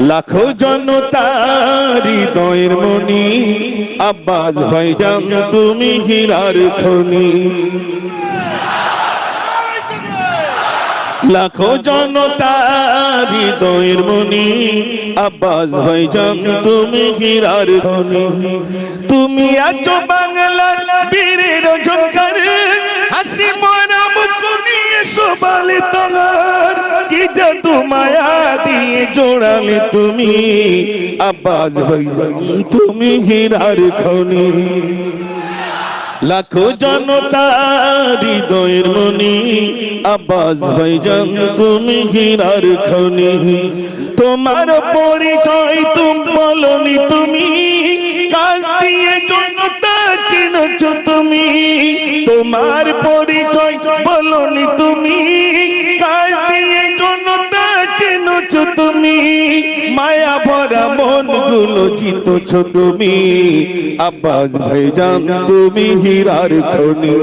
লাখো জনতার হৃদয়ের মনি, আব্বাস ভাইজান তুমি হীরার খনি। লাখো জনতার হৃদয়ের মনি, আব্বাস ভাইজান তুমি হীরার খনি। তুমি আছো বাংলার বীরের ঝঙ্কার, হাসি মরা মুখ নিয়ে শোভালে তোমার, কি জাদু মায়া দিয়ে জোড়ালে তুমি, আব্বাস ভাইজান তুমি হীরার খনি। লাখো জনতার হৃদয়ের মনি, আব্বাস ভাইজান তুমি হীরার খনি। তোমার পরিচয় তুমি বলনি, তুমি কাজ দিয়ে জনতা চিনছ তুমি। তোমার পরিচয় বলনি, তুমি কাজ দিয়ে জনতা চিনছ তুমি। মায়া ভরা মন গুলো জিতছ তুমি, আব্বাস ভাইজান তুমি হীরার খনি।